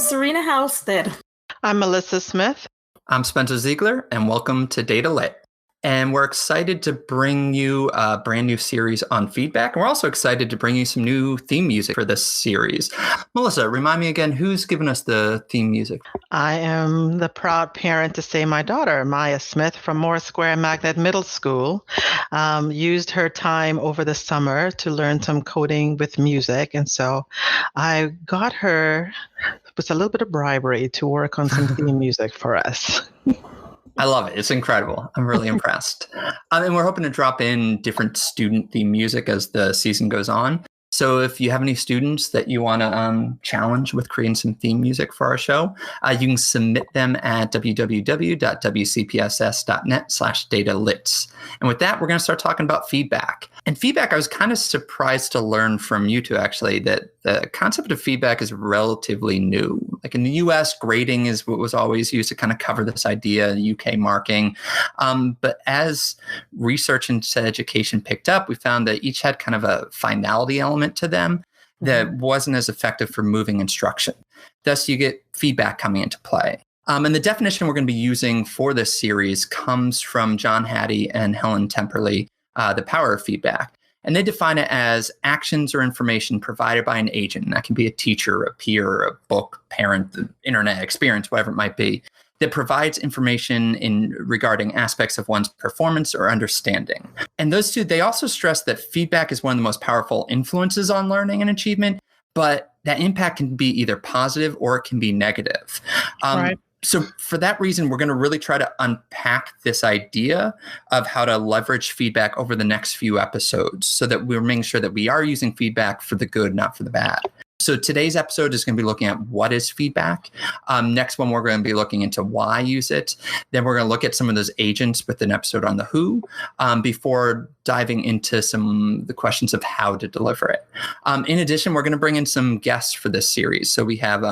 Serena Halstead. I'm Mellisa Smith. I'm Spencer Ziegler, and welcome to Data Lit. And we're excited to bring you a brand new series on feedback. And we're also excited to bring you some new theme music for this series. Mellisa, remind me again, who's given us the theme music? I am the proud parent to say my daughter, Maya Smith from Moore Square Magnet Middle School, used her time over the summer to learn some coding with music. And so I got her with a little bit of bribery to work on some theme music for us. I love it. It's incredible. I'm really impressed. And we're hoping to drop in different student theme music as the season goes on. So if you have any students that you want to challenge with creating some theme music for our show, you can submit them at www.wcpss.net/datalits. And with that, we're going to start talking about feedback. And feedback, I was kind of surprised to learn from you two, actually, that the concept of feedback is relatively new. Like in the US, grading is what was always used to kind of cover this idea, UK marking. But as research into education picked up, we found that each had kind of a finality element to them that wasn't as effective for moving instruction. Thus, you get feedback coming into play. And the definition we're going to be using for this series comes from John Hattie and Helen Timperley, The Power of Feedback. And they define it as actions or information provided by an agent. That can be a teacher, a peer, a book, parent, the internet experience, whatever it might be, that provides information regarding aspects of one's performance or understanding. And those two, they also stress that feedback is one of the most powerful influences on learning and achievement, but that impact can be either positive or it can be negative. Right. So for that reason, we're going to really try to unpack this idea of how to leverage feedback over the next few episodes so that we're making sure that we are using feedback for the good, not for the bad. So today's episode is going to be looking at what is feedback. Next one, we're going to be looking into why use it. Then we're going to look at some of those agents with an episode on the who, before diving into the questions of how to deliver it. In addition, we're going to bring in some guests for this series. So we have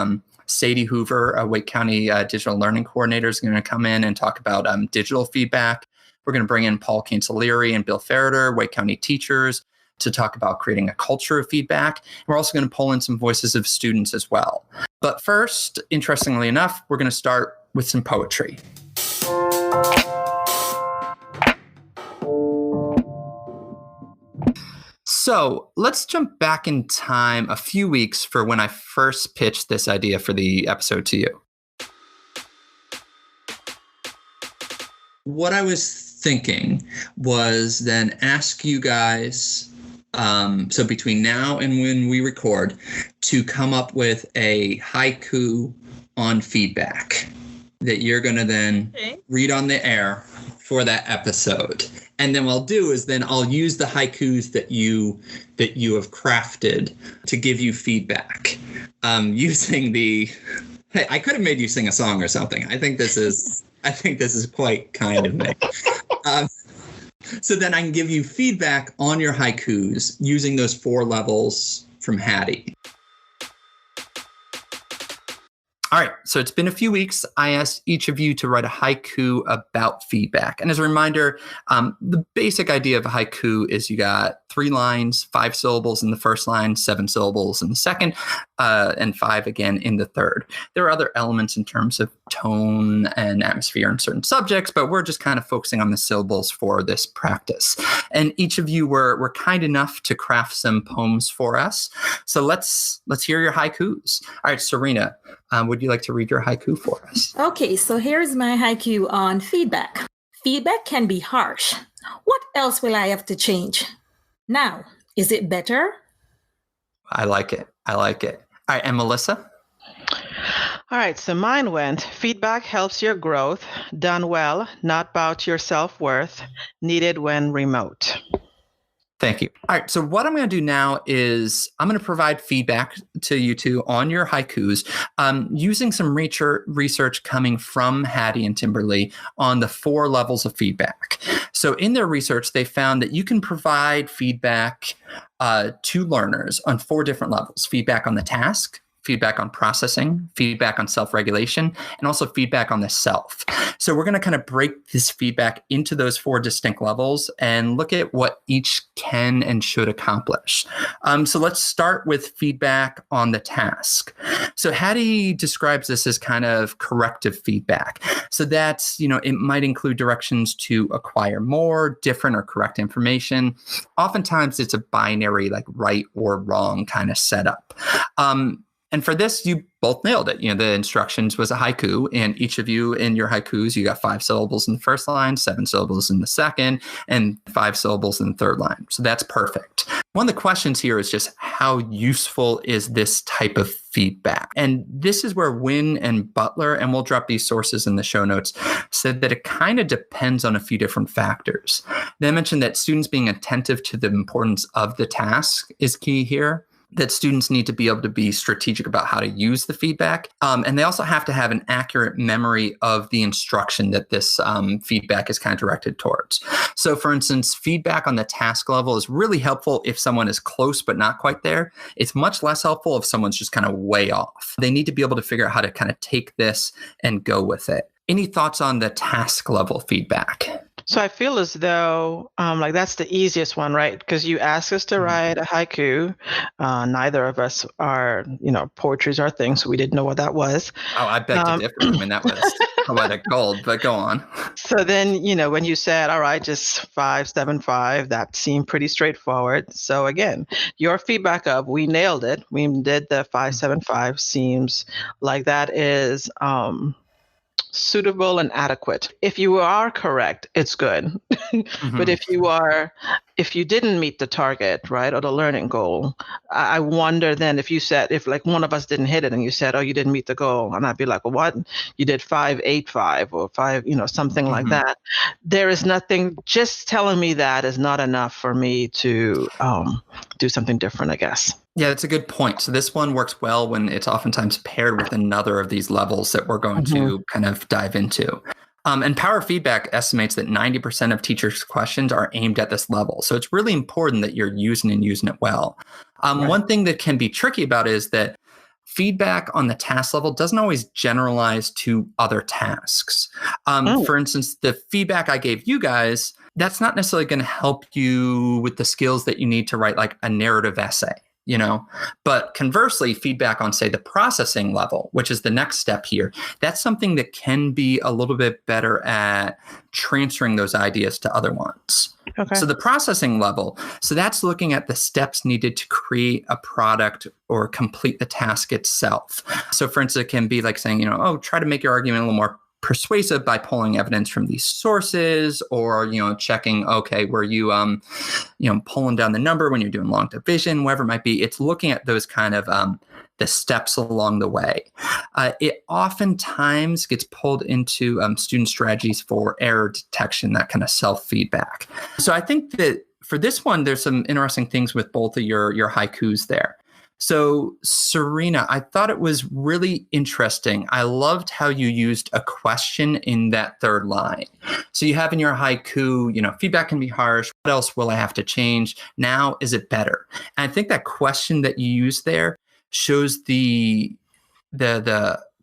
Sadie Hoover, a Wake County Digital Learning Coordinator, is going to come in and talk about digital feedback. We're going to bring in Paul Cancellieri and Bill Ferreter, Wake County teachers, to talk about creating a culture of feedback. And we're also going to pull in some voices of students as well. But first, interestingly enough, we're going to start with some poetry. So let's jump back in time a few weeks for when I first pitched this idea for the episode to you. What I was thinking was then ask you guys, so between now and when we record, to come up with a haiku on feedback that you're going to then read on the air for that episode. And then what I'll do is then I'll use the haikus that you have crafted to give you feedback, using hey, I could have made you sing a song or something. I think this is quite kind of me. So then I can give you feedback on your haikus using those 4 levels from Hattie. All right, so it's been a few weeks. I asked each of you to write a haiku about feedback. And as a reminder, the basic idea of a haiku is you got 3 lines, 5 syllables in the first line, 7 syllables in the second, and 5 again in the third. There are other elements in terms of tone and atmosphere in certain subjects, but we're just kind of focusing on the syllables for this practice. And each of you were kind enough to craft some poems for us. So let's hear your haikus. All right, Serena, would you like to read your haiku for us? Okay, so here's my haiku on feedback. Feedback can be harsh. What else will I have to change? Now, is it better? I like it. All right, and Mellisa? All right, so mine went, feedback helps your growth, done well, not about your self-worth, needed when remote. Thank you. All right. So what I'm going to do now is I'm going to provide feedback to you two on your haikus, using some research coming from Hattie and Timperley on the 4 levels of feedback. So in their research, they found that you can provide feedback to learners on 4 different levels: feedback on the task, feedback on processing, feedback on self-regulation, and also feedback on the self. So we're going to kind of break this feedback into those 4 distinct levels and look at what each can and should accomplish. So let's start with feedback on the task. So Hattie describes this as kind of corrective feedback. So that's, it might include directions to acquire more, different, or correct information. Oftentimes it's a binary, like right or wrong kind of setup. And for this, you both nailed it. The instructions was a haiku, and each of you in your haikus, you got 5 syllables in the first line, 7 syllables in the second, and 5 syllables in the third line. So that's perfect. One of the questions here is just how useful is this type of feedback? And this is where Winne and Butler, and we'll drop these sources in the show notes, said that it kind of depends on a few different factors. They mentioned that students being attentive to the importance of the task is key here, that students need to be able to be strategic about how to use the feedback. And they also have to have an accurate memory of the instruction that this feedback is kind of directed towards. So for instance, feedback on the task level is really helpful if someone is close but not quite there. It's much less helpful if someone's just kind of way off. They need to be able to figure out how to kind of take this and go with it. Any thoughts on the task level feedback? So I feel as though like that's the easiest one, right? Because you ask us to write a haiku. Neither of us are, poetry is our thing, so we didn't know what that was. Oh, I beg to differ. I mean, that was poetic gold, but go on. So then, when you said, all right, just 5, 7, 5, that seemed pretty straightforward. So again, your feedback of we nailed it. We did the 5, 7, 5 seems like that is suitable and adequate. If you are correct, it's good. But if you didn't meet the target, right, or the learning goal, I wonder then if like one of us didn't hit it and you said, oh, you didn't meet the goal, and I'd be like, well, what? You did 5, 8, 5 or 5, something like that. There is nothing, just telling me that is not enough for me to do something different, I guess. Yeah, that's a good point. So this one works well when it's oftentimes paired with another of these levels that we're going to kind of dive into. And Power Feedback estimates that 90% of teachers' questions are aimed at this level. So it's really important that you're using it well. Right. One thing that can be tricky about it is that feedback on the task level doesn't always generalize to other tasks. For instance, the feedback I gave you guys, that's not necessarily going to help you with the skills that you need to write like a narrative essay. But conversely, feedback on, say, the processing level, which is the next step here, that's something that can be a little bit better at transferring those ideas to other ones. Okay. So the processing level, so that's looking at the steps needed to create a product or complete the task itself. So for instance, it can be like saying, try to make your argument a little more persuasive by pulling evidence from these sources, or checking, okay, were you pulling down the number when you're doing long division, whatever it might be. It's looking at those kind of the steps along the way. It oftentimes gets pulled into student strategies for error detection, that kind of self-feedback. So I think that for this one, there's some interesting things with both of your haikus there. So Serena, I thought it was really interesting. I loved how you used a question in that third line. So you have in your haiku, feedback can be harsh. What else will I have to change? Now, is it better? And I think that question that you used there shows the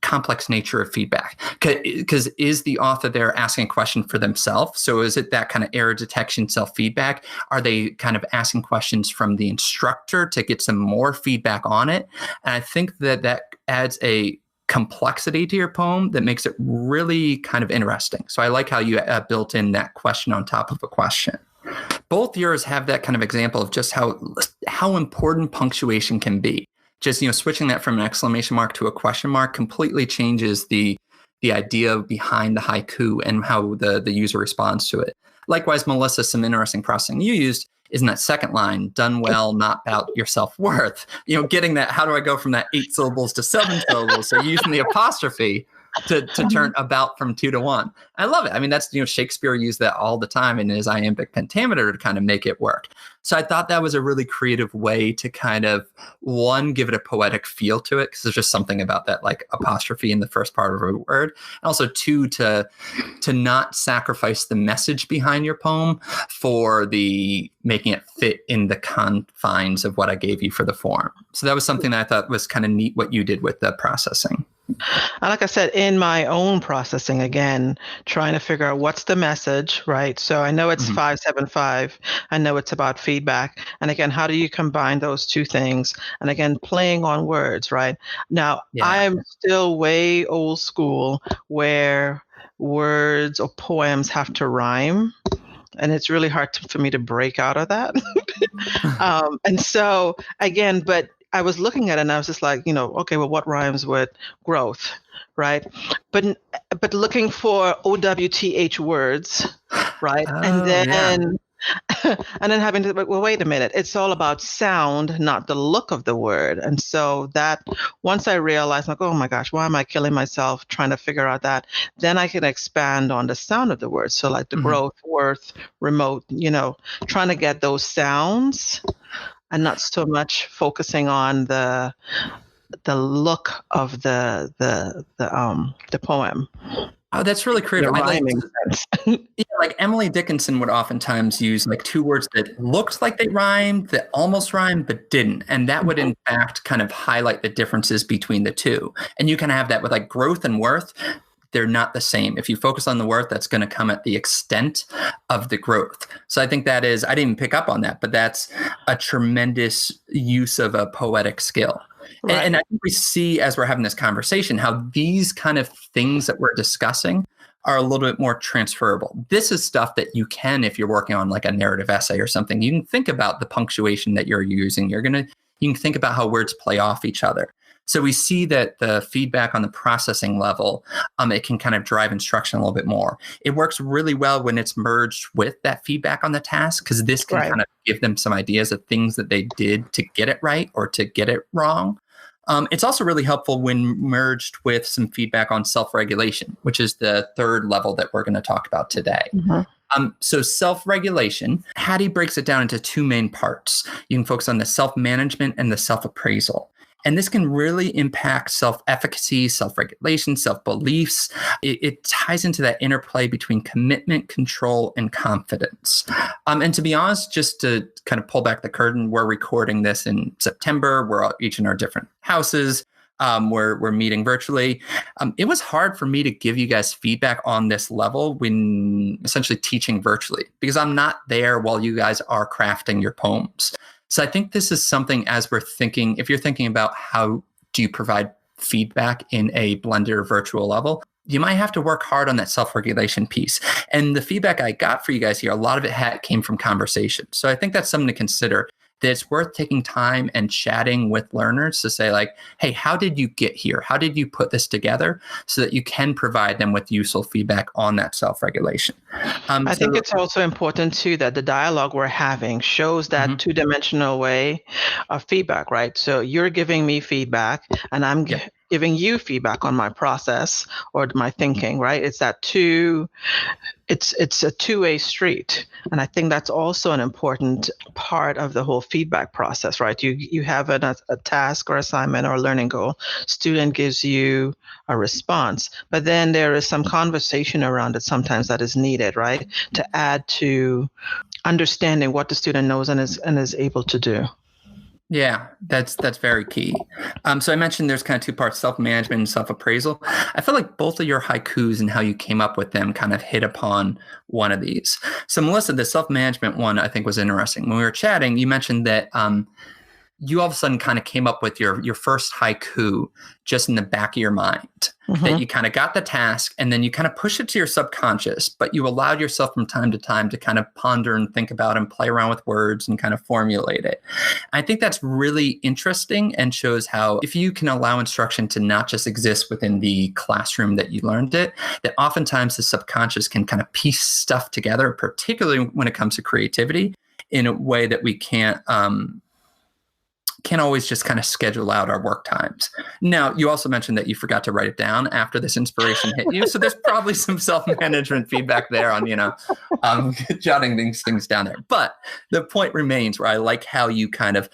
complex nature of feedback, because is the author there asking a question for themselves? So is it that kind of error detection, self-feedback? Are they kind of asking questions from the instructor to get some more feedback on it? And I think that adds a complexity to your poem that makes it really kind of interesting. So I like how you built in that question on top of a question. Both yours have that kind of example of just how important punctuation can be. Just, switching that from an exclamation mark to a question mark completely changes the idea behind the haiku and how the user responds to it. Likewise, Mellisa, some interesting processing you used is in that second line, done well, not about your self-worth. Getting that, how do I go from that 8 syllables to 7 syllables? So using the apostrophe to turn about from 2 to 1. I love it. I mean, that's, Shakespeare used that all the time in his iambic pentameter to kind of make it work. So I thought that was a really creative way to kind of, one, give it a poetic feel to it, because there's just something about that like apostrophe in the first part of a word. And also, two, to not sacrifice the message behind your poem for the making it fit in the confines of what I gave you for the form. So that was something that I thought was kind of neat what you did with the processing. And like I said, in my own processing, again, trying to figure out what's the message, right? So I know it's 575. I know it's about feedback. And again, how do you combine those two things? And again, playing on words, right? Now, I'm still way old school where words or poems have to rhyme. And it's really hard for me to break out of that. And so, again, but I was looking at it and I was just like, okay, well, what rhymes with growth, right? But looking for OWTH words, right? And then and then having to, well, wait a minute, it's all about sound, not the look of the word. And so that once I realized, like, oh my gosh, why am I killing myself trying to figure out that? Then I can expand on the sound of the word. So like the growth, worth, remote, trying to get those sounds and not so much focusing on the look of the poem. Oh, that's really creative. Rhyming sense. Like Emily Dickinson would oftentimes use like two words that looked like they rhymed, that almost rhymed, but didn't. And that would in fact kind of highlight the differences between the two. And you can have that with like growth and worth. They're not the same. If you focus on the worth, that's going to come at the extent of the growth. So I think that is, I didn't even pick up on that, but that's a tremendous use of a poetic skill. Right. And I think we see as we're having this conversation, how these kind of things that we're discussing are a little bit more transferable. This is stuff that you can, if you're working on like a narrative essay or something, you can think about the punctuation that you're using. You can think about how words play off each other. So we see that the feedback on the processing level, it can kind of drive instruction a little bit more. It works really well when it's merged with that feedback on the task, because this can kind of give them some ideas of things that they did to get it right or to get it wrong. It's also really helpful when merged with some feedback on self-regulation, which is the third level that we're going to talk about today. So self-regulation, Hattie breaks it down into two main parts. You can focus on the self-management and the self-appraisal. And this can really impact self-efficacy, self-regulation, self-beliefs. It ties into that interplay between commitment, control, and confidence. And to be honest, just to kind of pull back the curtain, we're recording this in September. We're each in our different houses. We're meeting virtually. It was hard for me to give you guys feedback on this level when essentially teaching virtually, because I'm not there while you guys are crafting your poems. So I think this is something, as we're thinking, if you're thinking about how do you provide feedback in a blended or virtual level, you might have to work hard on that self-regulation piece. And the feedback I got for you guys here, a lot of it came from conversation. So I think that's something to consider, that it's worth taking time and chatting with learners to say like, hey, how did you get here? How did you put this together, so that you can provide them with useful feedback on that self-regulation? I think it's also important too that the dialogue we're having shows that two-dimensional way of feedback, right? So you're giving me feedback and I'm giving you feedback on my process or my thinking, right? It's that it's a two-way street. And I think that's also an important part of the whole feedback process, right? You have a task or assignment or learning goal. Student gives you a response, but then there is some conversation around it sometimes that is needed, right? To add to understanding what the student knows and is able to do. Yeah, that's very key. So I mentioned there's kind of two parts, self-management and self-appraisal. I feel like both of your haikus and how you came up with them kind of hit upon one of these. So Mellisa, the self-management one I think was interesting. When we were chatting, you mentioned that you all of a sudden kind of came up with your first haiku just in the back of your mind, that you kind of got the task and then you kind of push it to your subconscious, but you allowed yourself from time to time to kind of ponder and think about and play around with words and kind of formulate it. I think that's really interesting and shows how if you can allow instruction to not just exist within the classroom that you learned it, that oftentimes the subconscious can kind of piece stuff together, particularly when it comes to creativity, in a way that we can't always just kind of schedule out our work times. Now, you also mentioned that you forgot to write it down after this inspiration hit you. So there's probably some self-management feedback there on, jotting these things down there. But the point remains where I like how you kind of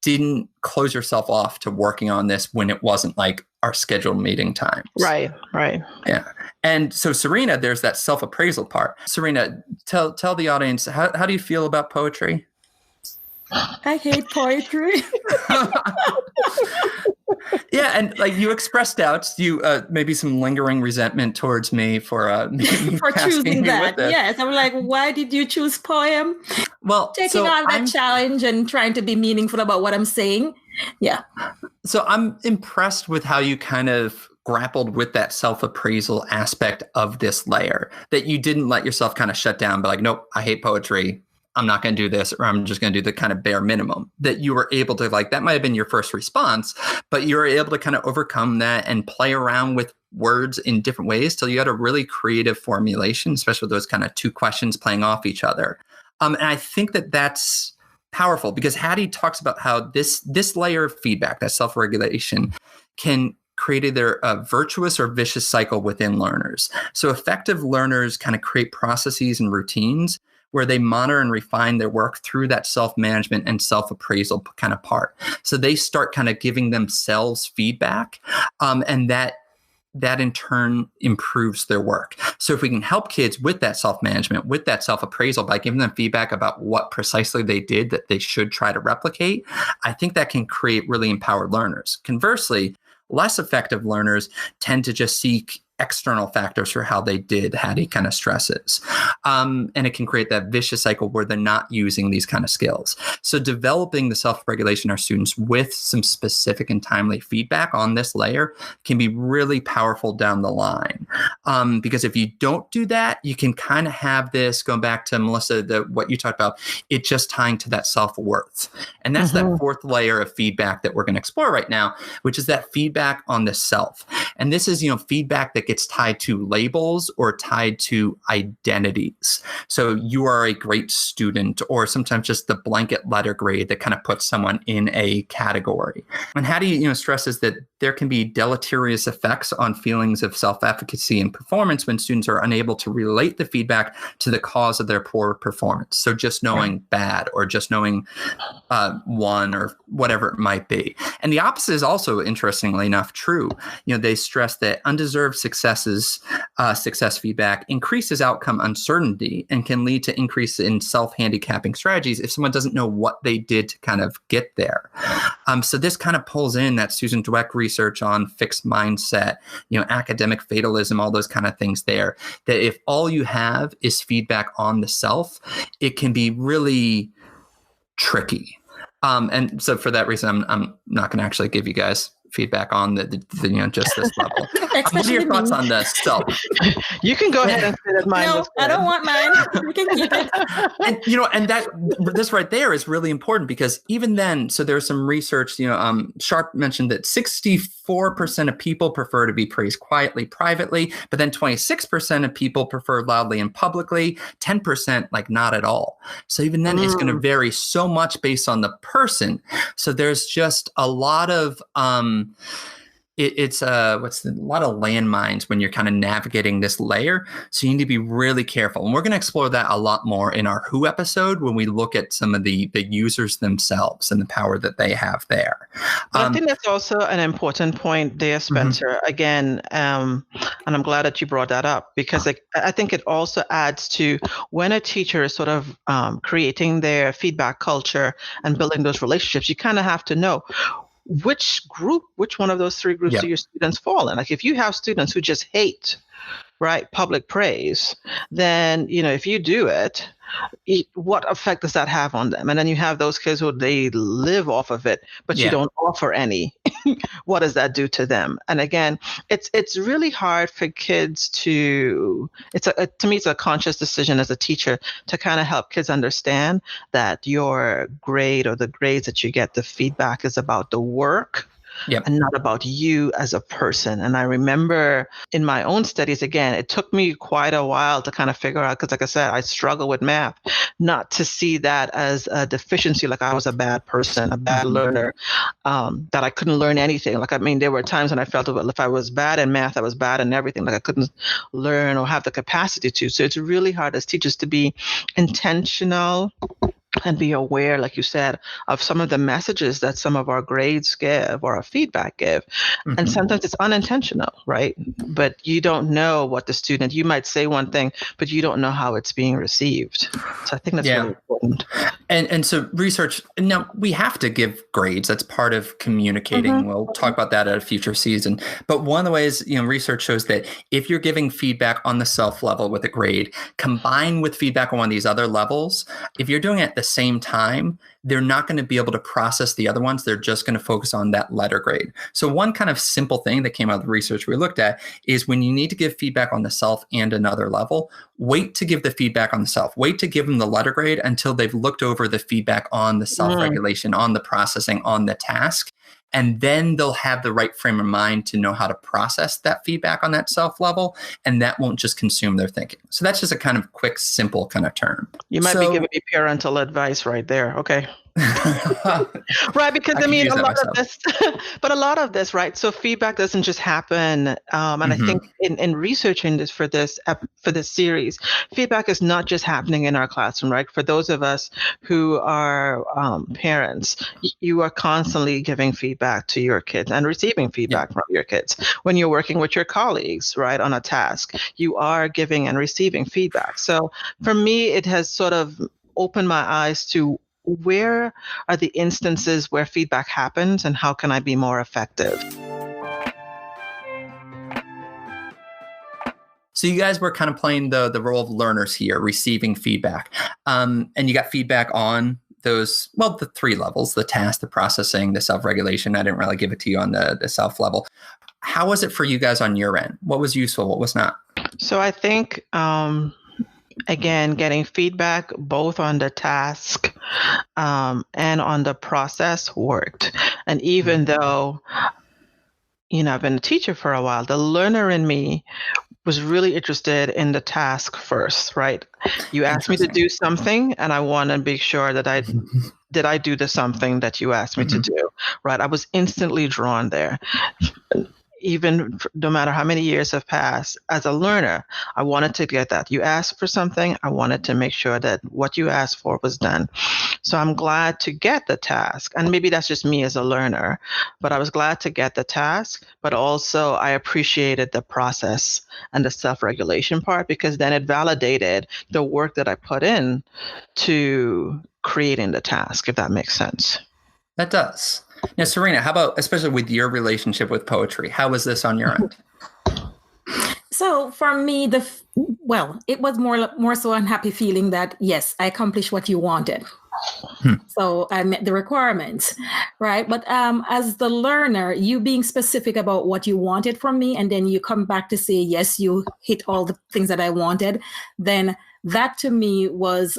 didn't close yourself off to working on this when it wasn't like our scheduled meeting times. Right. Yeah. And so Serena, there's that self-appraisal part. Serena, tell the audience, how do you feel about poetry? I hate poetry. Yeah, and like you expressed doubts, you maybe some lingering resentment towards me for for choosing that. With yes, I'm like, why did you choose poem? Well, taking on that challenge and trying to be meaningful about what I'm saying. Yeah. So I'm impressed with how you kind of grappled with that self-appraisal aspect of this layer, that you didn't let yourself kind of shut down, but like, nope, I hate poetry. I'm not going to do this, or I'm just going to do the kind of bare minimum. That you were able to, like, that might have been your first response, but you were able to kind of overcome that and play around with words in different ways till you had a really creative formulation, especially with those kind of two questions playing off each other. And I think that that's powerful because Hattie talks about how this layer of feedback, that self-regulation, can create either a virtuous or vicious cycle within learners. So effective learners kind of create processes and routines where they monitor and refine their work through that self-management and self-appraisal kind of part. So they start kind of giving themselves feedback, and that in turn improves their work. So if we can help kids with that self-management, with that self-appraisal, by giving them feedback about what precisely they did that they should try to replicate, I think that can create really empowered learners. Conversely, less effective learners tend to just seek external factors for how they did, Hattie kind of stresses. And it can create that vicious cycle where they're not using these kind of skills. So developing the self-regulation of our students with some specific and timely feedback on this layer can be really powerful down the line. Because if you don't do that, you can kind of have this, going back to Mellisa, what you talked about, it just tying to that self-worth. And that's that fourth layer of feedback that we're going to explore right now, which is that feedback on the self. And this is, feedback that gets tied to labels or tied to identities. So you are a great student, or sometimes just the blanket letter grade that kind of puts someone in a category. And Hattie, stresses that there can be deleterious effects on feelings of self-efficacy and performance when students are unable to relate the feedback to the cause of their poor performance. So just knowing bad, or just knowing one, or whatever it might be. And the opposite is also, interestingly enough, true. They stress that undeserved success feedback increases outcome uncertainty and can lead to increase in self-handicapping strategies if someone doesn't know what they did to kind of get there. So this kind of pulls in that Susan Dweck research on fixed mindset, academic fatalism, all those kind of things there, that if all you have is feedback on the self, it can be really tricky. And so for that reason, I'm not going to actually give you guys feedback on the just this level. What are your thoughts on this? So you can go ahead and say that mine. No, I don't want mine. You can keep it. And that this right there is really important, because even then, so there's some research. Sharp mentioned that 64% of people prefer to be praised quietly, privately, but then 26% of people prefer loudly and publicly. 10% like not at all. So even then, it's going to vary so much based on the person. So there's just a lot of it's a lot of landmines when you're kind of navigating this layer. So you need to be really careful. And we're going to explore that a lot more in our Who episode, when we look at some of the users themselves and the power that they have there. I think that's also an important point there, Spencer. Again, and I'm glad that you brought that up, because I think it also adds to when a teacher is sort of creating their feedback culture and building those relationships, you kind of have to know which one of those three groups do your students fall in. Like if you have students who just hate, public praise, then, if you do it, what effect does that have on them? And then you have those kids who they live off of it, but you don't offer any. What does that do to them? And again, it's really hard for kids to me, it's a conscious decision as a teacher to kind of help kids understand that your grade or the grades that you get, the feedback is about the work. And not about you as a person. And I remember in my own studies, again, it took me quite a while to kind of figure out, because like I said, I struggle with math, not to see that as a deficiency, like I was a bad person, a bad learner, that I couldn't learn anything. There were times when I felt if I was bad in math, I was bad in everything, like I couldn't learn or have the capacity to. So it's really hard as teachers to be intentional and be aware, like you said, of some of the messages that some of our grades give or our feedback give. And sometimes it's unintentional, right? But you don't know what the student, you might say one thing, but you don't know how it's being received. So I think that's really important. And so research, now we have to give grades. That's part of communicating. We'll talk about that at a future season. But one of the ways, research shows that if you're giving feedback on the self level with a grade, combined with feedback on one of these other levels, if you're doing it at the same time, they're not going to be able to process the other ones. They're just going to focus on that letter grade. So one kind of simple thing that came out of the research we looked at is when you need to give feedback on the self and another level, wait to give the feedback on the self. Wait to give them the letter grade until they've looked over the feedback on the self-regulation, on the processing, on the task. And then they'll have the right frame of mind to know how to process that feedback on that self level. And that won't just consume their thinking. So that's just a kind of quick, simple kind of term. You might be giving me parental advice right there. Okay. Right, because I mean, a lot of this, right? So feedback doesn't just happen, and I think in researching this for this series, feedback is not just happening in our classroom, right? For those of us who are parents, you are constantly giving feedback to your kids and receiving feedback from your kids. When you're working with your colleagues, right, on a task, you are giving and receiving feedback. So for me, it has sort of opened my eyes to where are the instances where feedback happens and how can I be more effective? So you guys were kind of playing the role of learners here, receiving feedback. And you got feedback on those, well, the three levels, the task, the processing, the self-regulation. I didn't really give it to you on the self level. How was it for you guys on your end? What was useful? What was not? So I think, again, getting feedback both on the task and on the process worked. And even though, I've been a teacher for a while, the learner in me was really interested in the task first, right? You asked me to do something and I want to be sure that I do the something that you asked me to do, right? I was instantly drawn there. Even no matter how many years have passed, as a learner, I wanted to get that. You asked for something, I wanted to make sure that what you asked for was done. So I'm glad to get the task. And maybe that's just me as a learner, but I was glad to get the task, but also I appreciated the process and the self-regulation part, because then it validated the work that I put in to creating the task, if that makes sense. That does. Now, Serena, how about, especially with your relationship with poetry, how was this on your end? So for me, it was more so unhappy feeling that, yes, I accomplished what you wanted. So I met the requirements, right? But as the learner, you being specific about what you wanted from me, and then you come back to say, yes, you hit all the things that I wanted, then that to me was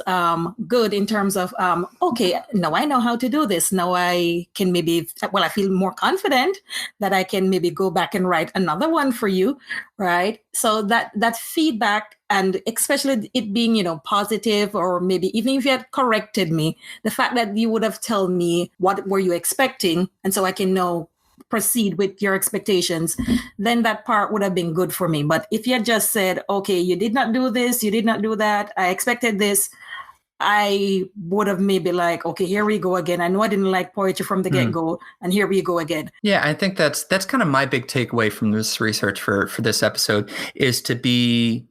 good in terms of, okay, now I know how to do this. Now I can I feel more confident that I can maybe go back and write another one for you, right? So that feedback, and especially it being, positive, or maybe even if you had corrected me, the fact that you would have told me what were you expecting, and so I can know proceed with your expectations, then that part would have been good for me. But if you had just said, okay, you did not do this, you did not do that, I expected this, I would have maybe like, okay, here we go again. I know I didn't like poetry from the get-go, and here we go again. Yeah, I think that's kind of my big takeaway from this research for this episode, is to be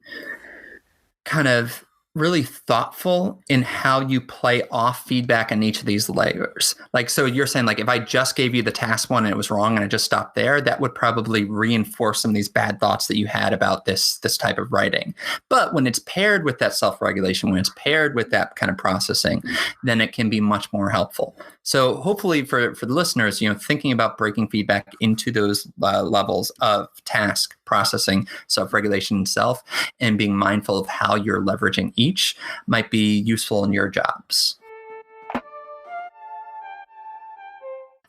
kind of really thoughtful in how you play off feedback in each of these layers. Like, so you're saying, like, if I just gave you the task one and it was wrong and I just stopped there, that would probably reinforce some of these bad thoughts that you had about this type of writing. But when it's paired with that self-regulation, when it's paired with that kind of processing, then it can be much more helpful. So hopefully for the listeners, thinking about breaking feedback into those levels of task, processing, self-regulation, and self, and being mindful of how you're leveraging each might be useful in your jobs.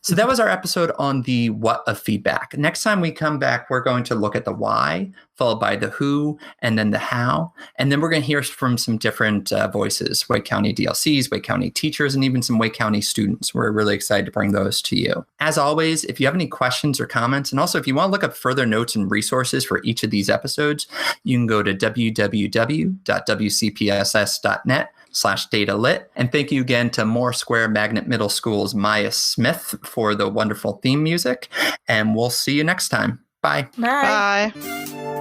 So that was our episode on the what of feedback. Next time we come back, we're going to look at the why, followed by the who, and then the how. And then we're going to hear from some different voices, Wake County DLCs, Wake County teachers, and even some Wake County students. We're really excited to bring those to you. As always, if you have any questions or comments, and also if you want to look up further notes and resources for each of these episodes, you can go to www.wcpss.net. facebook.com/datalit. And thank you again to Moore Square Magnet Middle School's Maya Smith for the wonderful theme music. And we'll see you next time. Bye. Bye. Bye.